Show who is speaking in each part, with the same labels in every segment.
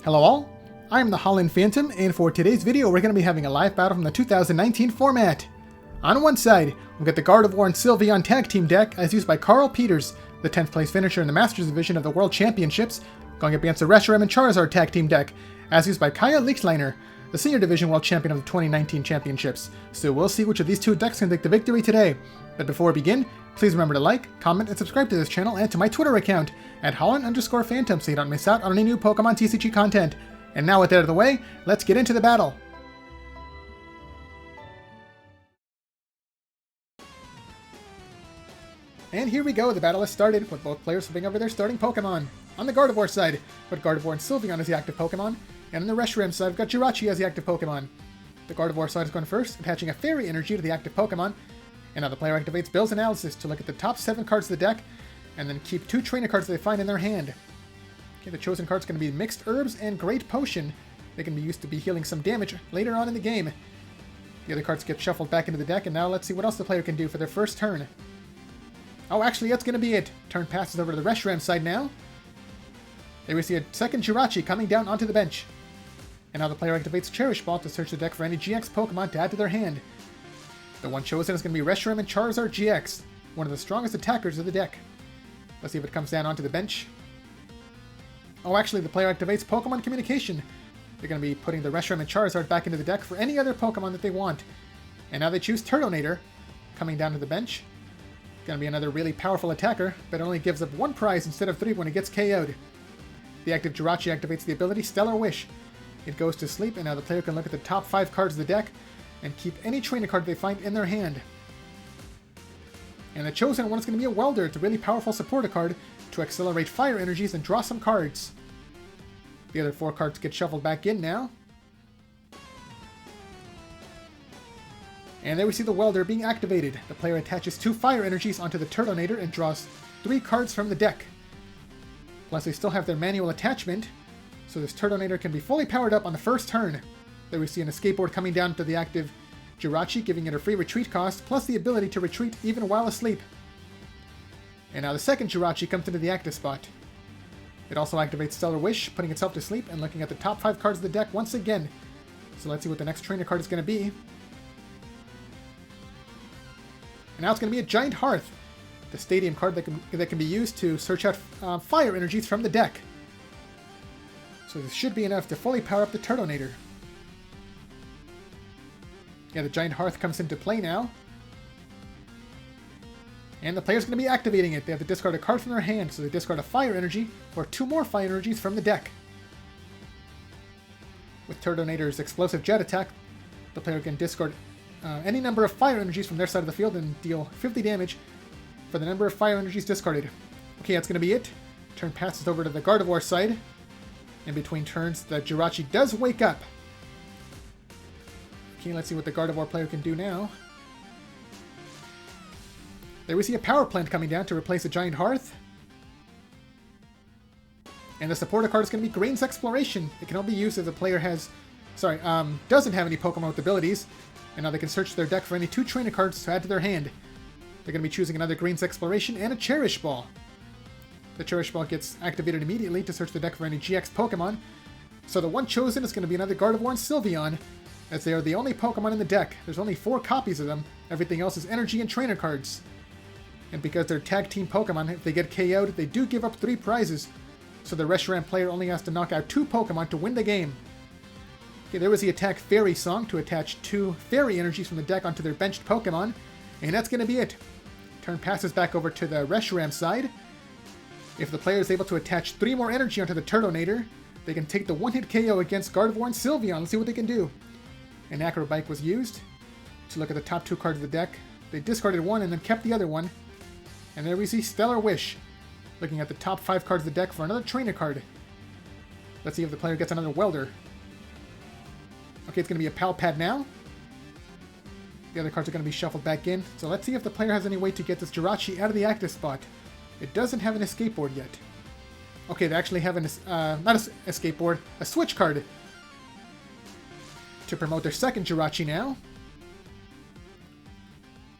Speaker 1: Hello all, I'm the Holland Phantom, and for today's video we're going to be having a live battle from the 2019 format. On one side, we've got the Gardevoir and Sylveon tag team deck as used by Karl Peters, the 10th place finisher in the Masters Division of the World Championships, going up against the Reshiram Charizard tag team deck as used by Lichtleiner, the Senior Division World Champion of the 2019 Championships. So we'll see which of these two decks can take the victory today. But before we begin, please remember to like, comment, and subscribe to this channel and to my Twitter account at Holland_Phantom so you don't miss out on any new Pokemon TCG content. And now with that out of the way, let's get into the battle. And here we go, the battle has started, with both players flipping over their starting Pokemon. On the Gardevoir side, we've got Gardevoir and Sylveon as the active Pokemon, and on the Reshiram side, we've got Jirachi as the active Pokemon. The Gardevoir side is going first, attaching a Fairy Energy to the active Pokemon, and now the player activates Bill's Analysis to look at the top 7 cards of the deck, and then keep 2 trainer cards that they find in their hand. Okay, the chosen card's going to be Mixed Herbs and Great Potion. They can be used to be healing some damage later on in the game. The other cards get shuffled back into the deck, and now let's see what else the player can do for their first turn. Oh, actually, that's going to be it. Turn passes over to the Reshiram side now. There we see a second Jirachi coming down onto the bench. And now the player activates Cherish Ball to search the deck for any GX Pokemon to add to their hand. The one chosen is going to be Reshiram and Charizard GX, one of the strongest attackers of the deck. Let's see if it comes down onto the bench. Oh, actually, the player activates Pokemon Communication. They're going to be putting the Reshiram and Charizard back into the deck for any other Pokemon that they want. And now they choose Turtonator, coming down to the bench. Going to be another really powerful attacker, but it only gives up 1 prize instead of 3 when it gets KO'd. The active Jirachi activates the ability Stellar Wish. It goes to sleep, and now the player can look at the top 5 cards of the deck and keep any trainer card they find in their hand. And the chosen one is going to be a Welder. It's a really powerful supporter card to accelerate fire energies and draw some cards. The other 4 cards get shuffled back in now. And there we see the Welder being activated. The player attaches 2 fire energies onto the Turtonator and draws 3 cards from the deck. Plus they still have their manual attachment, so this Turtonator can be fully powered up on the first turn. There we see an escape board coming down to the active Jirachi, giving it a free retreat cost, plus the ability to retreat even while asleep. And now the second Jirachi comes into the active spot. It also activates Stellar Wish, putting itself to sleep and looking at the top 5 cards of the deck once again. So let's see what the next trainer card is going to be. And now it's going to be a Giant Hearth, the stadium card that can be used to search out fire energies from the deck. So this should be enough to fully power up the Turtonator. Yeah, the Giant Hearth comes into play now. And the player's going to be activating it. They have to discard a card from their hand, so they discard a fire energy for 2 more fire energies from the deck. With Turtonator's explosive jet attack, the player can discard any number of fire energies from their side of the field and deal 50 damage for the number of fire energies discarded. Okay, that's going to be it. Turn passes over to the Gardevoir side. In between turns, the Jirachi does wake up. Okay, let's see what the Gardevoir player can do now. There we see a Power Plant coming down to replace a Giant Hearth. And the supporter card is going to be Grain's Exploration. It can only be used if the player doesn't have any Pokemon with abilities. And now they can search their deck for any 2 trainer cards to add to their hand. They're going to be choosing another Grain's Exploration and a Cherish Ball. The Cherish Ball gets activated immediately to search the deck for any GX Pokemon. So the one chosen is going to be another Gardevoir and Sylveon, as they are the only Pokemon in the deck. There's only 4 copies of them. Everything else is energy and trainer cards. And because they're tag team Pokemon, if they get KO'd, they do give up 3 prizes. So the Reshiram player only has to knock out 2 Pokemon to win the game. Okay, there was the Attack Fairy song to attach 2 Fairy energies from the deck onto their benched Pokemon. And that's going to be it. Turn passes back over to the Reshiram side. If the player is able to attach 3 more energy onto the Turtonator, they can take the 1-hit KO against Gardevoir and Sylveon. Let's see what they can do. An Acrobike was used to look at the top 2 cards of the deck. They discarded 1 and then kept the other one. And there we see Stellar Wish, looking at the top 5 cards of the deck for another trainer card. Let's see if the player gets another Welder. Okay, it's going to be a Pal Pad now. The other cards are going to be shuffled back in. So let's see if the player has any way to get this Jirachi out of the active spot. It doesn't have an escape board yet. Okay, they actually have not an escape board, a switch card to promote their second Jirachi now.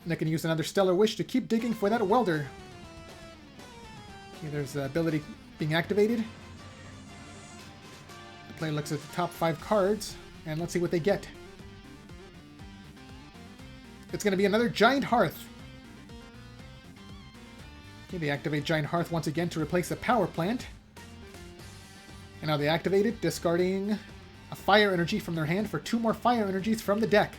Speaker 1: And they can use another Stellar Wish to keep digging for that Welder. Okay, there's the ability being activated. Player looks at the top 5 cards, and let's see what they get. It's going to be another Giant Hearth. Okay, they activate Giant Hearth once again to replace the Power Plant. And now they activate it, discarding a Fire Energy from their hand for 2 more Fire Energies from the deck.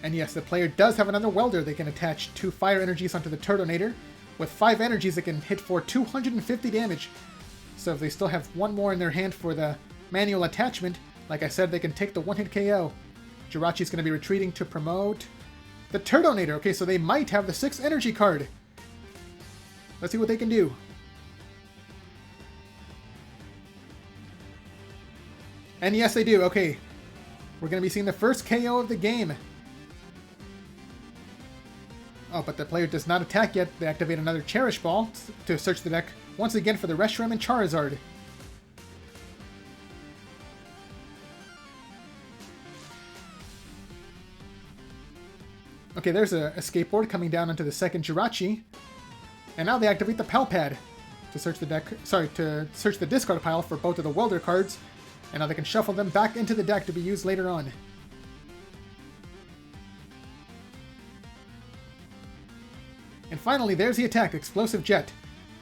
Speaker 1: And yes, the player does have another welder. They can attach 2 Fire Energies onto the Turtonator. With 5 energies, it can hit for 250 damage. So if they still have 1 more in their hand for the manual attachment, like I said, they can take the 1-hit KO. Jirachi's going to be retreating to promote the Turtonator. Okay, so they might have the 6th energy card. Let's see what they can do. And yes, they do. Okay, we're going to be seeing the first KO of the game. Oh, but the player does not attack yet. They activate another Cherish Ball to search the deck once again for the Reshiram and Charizard. Okay, there's a skateboard coming down onto the second Jirachi. And now they activate the Pal Pad to search the deck. Sorry, to search the discard pile for both of the Welder cards. And now they can shuffle them back into the deck to be used later on. And finally, there's the attack, Explosive Jet.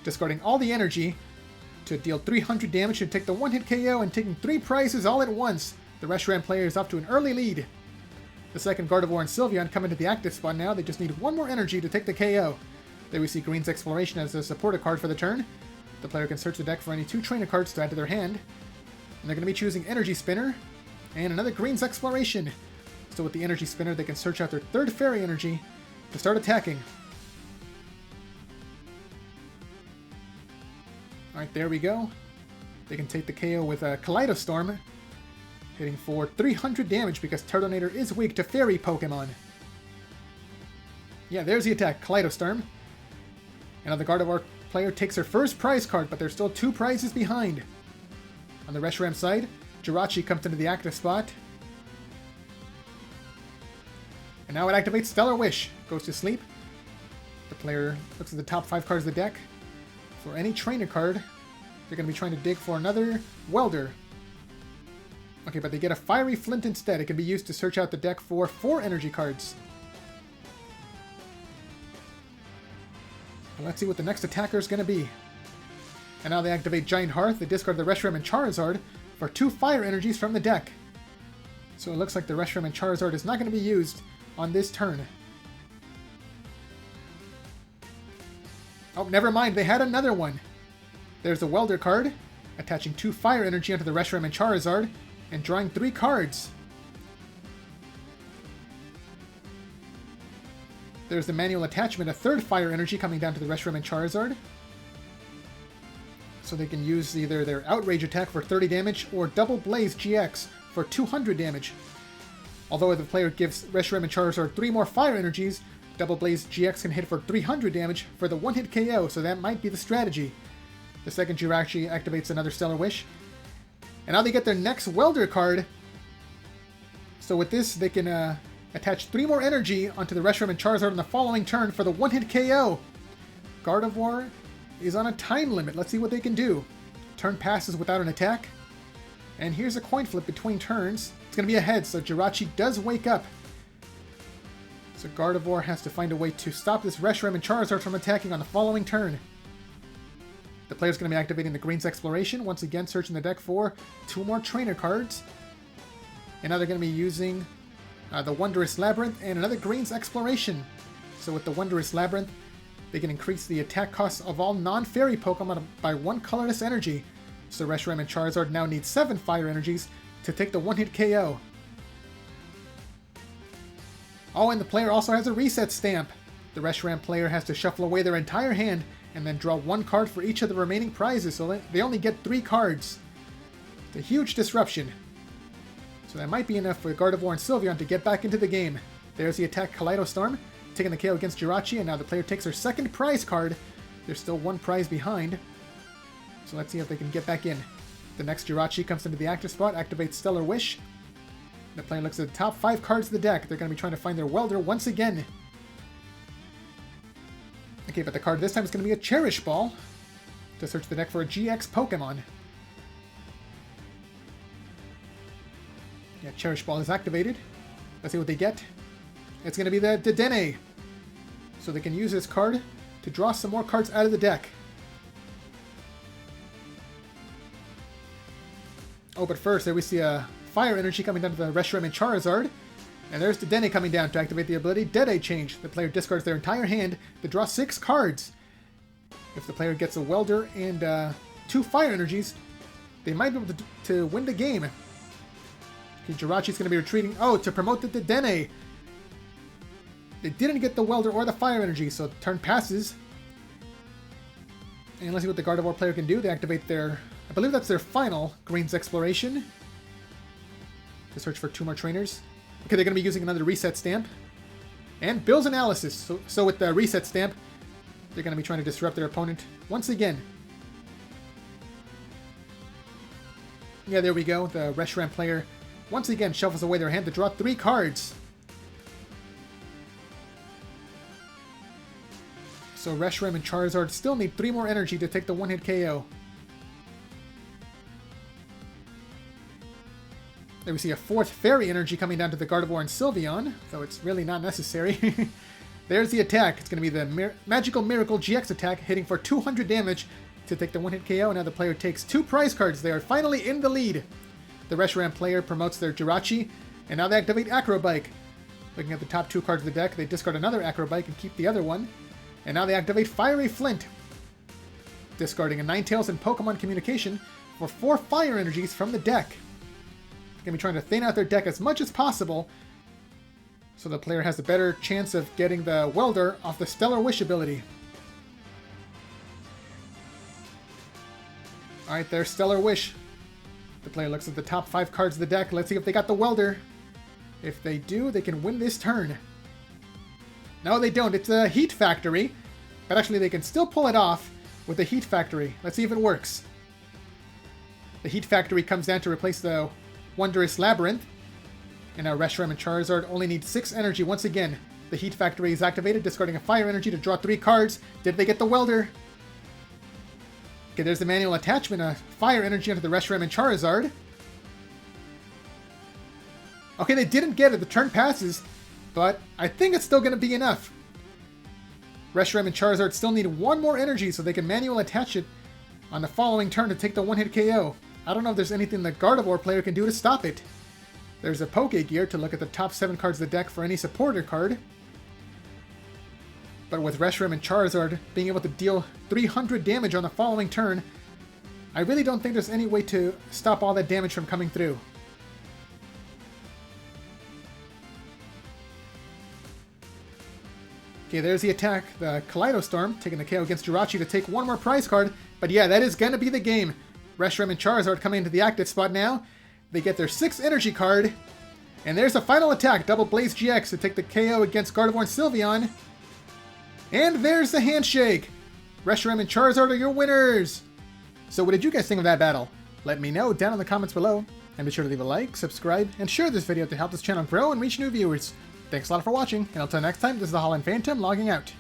Speaker 1: Discarding all the energy to deal 300 damage and take the 1-hit KO and taking 3 prizes all at once. The Reshiram player is off to an early lead. The second Gardevoir and Sylveon come into the active spot now. They just need 1 more energy to take the KO. There we see Green's Exploration as a supporter card for the turn. The player can search the deck for any 2 trainer cards to add to their hand. And they're going to be choosing Energy Spinner and another Green's Exploration. So with the Energy Spinner, they can search out their 3rd Fairy Energy to start attacking. Alright, there we go. They can take the KO with a Kaleidostorm, hitting for 300 damage because Turtonator is weak to Fairy Pokemon. Yeah, there's the attack, Kaleidostorm. And now the Gardevoir player takes her first prize card, but they're still 2 prizes behind. On the Reshiram side, Jirachi comes into the active spot. And now it activates Stellar Wish, goes to sleep. The player looks at the top 5 cards of the deck. For any trainer card, they're going to be trying to dig for another Welder. Okay, but they get a Fiery Flint instead. It can be used to search out the deck for 4 energy cards. And let's see what the next attacker is going to be. And now they activate Giant Hearth. They discard the Reshiram and Charizard for 2 Fire Energies from the deck. So it looks like the Reshiram and Charizard is not going to be used on this turn. Oh, never mind. They had another one. There's the Welder card, attaching 2 Fire Energy onto the Reshiram and Charizard, and drawing 3 cards. There's the manual attachment, a 3rd Fire Energy coming down to the Reshiram and Charizard. So they can use either their Outrage attack for 30 damage, or Double Blaze GX for 200 damage. Although if the player gives Reshiram and Charizard 3 more Fire Energies, Double Blaze GX can hit for 300 damage for the 1-hit KO, so that might be the strategy. The second Jirachi activates another Stellar Wish. And now they get their next Welder card. So with this, they can attach 3 more energy onto the Reshiram and Charizard on the following turn for the 1-hit KO. Gardevoir is on a time limit. Let's see what they can do. Turn passes without an attack. And here's a coin flip between turns. It's going to be a head, so Jirachi does wake up. So Gardevoir has to find a way to stop this Reshiram and Charizard from attacking on the following turn. The player's going to be activating the Green's Exploration, once again searching the deck for 2 more trainer cards. And now they're going to be using the Wondrous Labyrinth and another Green's Exploration. So with the Wondrous Labyrinth, they can increase the attack costs of all non-fairy Pokemon by 1 colorless energy. So Reshiram and Charizard now need 7 Fire Energies to take the 1-hit KO. Oh, and the player also has a reset stamp. The Reshiram player has to shuffle away their entire hand and then draw 1 card for each of the remaining prizes, so they only get 3 cards. It's a huge disruption. So that might be enough for Gardevoir and Sylveon to get back into the game. There's the attack, Kaleidostorm, taking the KO against Jirachi, and now the player takes her 2nd prize card. There's still 1 prize behind. So let's see if they can get back in. The next Jirachi comes into the active spot, activates Stellar Wish. The player looks at the top 5 cards of the deck. They're going to be trying to find their welder once again. Okay, but the card this time is going to be a Cherish Ball to search the deck for a GX Pokemon. Yeah, Cherish Ball is activated. Let's see what they get. It's going to be the Dedenne. So they can use this card to draw some more cards out of the deck. Oh, but first, there we see a Fire Energy coming down to the Reshiram Charizard. And there's Dedenne coming down to activate the ability Dead-Eye Change. The player discards their entire hand to draw 6 cards. If the player gets a Welder and 2 Fire Energies, they might be able to win the game. Okay, Jirachi's going to be retreating. Oh, to promote the Dedenne. They didn't get the Welder or the Fire Energy, so turn passes. And let's see what the Gardevoir player can do. They activate their... I believe that's their final Green's Exploration. To search for 2 more trainers. Okay, they're going to be using another Reset Stamp. And Bill's Analysis. So with the Reset Stamp, they're going to be trying to disrupt their opponent once again. Yeah, there we go. The Reshiram player once again shuffles away their hand to draw 3 cards. So Reshiram and Charizard still need 3 more energy to take the one-hit KO. There we see a 4th Fairy Energy coming down to the Gardevoir and Sylveon, though it's really not necessary. There's the attack. It's going to be the Magical Miracle GX attack, hitting for 200 damage to take the one-hit KO. Now the player takes 2 prize cards. They are finally in the lead. The Reshiram player promotes their Jirachi, and now they activate Acrobike. Looking at the top 2 cards of the deck, they discard another Acrobike and keep the other one. And now they activate Fiery Flint, discarding a Ninetales and Pokemon Communication for 4 Fire Energies from the deck. Going to be trying to thin out their deck as much as possible, so the player has a better chance of getting the Welder off the Stellar Wish ability. Alright, there's Stellar Wish. The player looks at the top 5 cards of the deck. Let's see if they got the Welder. If they do, they can win this turn. No, they don't. It's a Heat Factory. But actually, they can still pull it off with the Heat Factory. Let's see if it works. The Heat Factory comes down to replace the Wondrous Labyrinth. And now Reshiram and Charizard only need 6 energy once again. The Heat Factory is activated, discarding a Fire Energy to draw 3 cards. Did they get the Welder? Okay, there's the manual attachment, a Fire Energy onto the Reshiram and Charizard. Okay, they didn't get it. The turn passes, but I think it's still going to be enough. Reshiram and Charizard still need 1 more energy so they can manual attach it on the following turn to take the one-hit KO. I don't know if there's anything the Gardevoir player can do to stop it. There's a Poke Gear to look at the top 7 cards of the deck for any supporter card. But with Reshiram and Charizard being able to deal 300 damage on the following turn, I really don't think there's any way to stop all that damage from coming through. Okay, there's the attack. The Kaleido Storm taking the KO against Jirachi to take 1 more prize card. But yeah, that is going to be the game. Reshiram and Charizard coming into the active spot now. They get their 6th energy card. And there's a final attack. Double Blaze GX to take the KO against Gardevoir and Sylveon. And there's the handshake. Reshiram and Charizard are your winners. So what did you guys think of that battle? Let me know down in the comments below. And be sure to leave a like, subscribe, and share this video to help this channel grow and reach new viewers. Thanks a lot for watching, and until next time, this is the Holland Phantom logging out.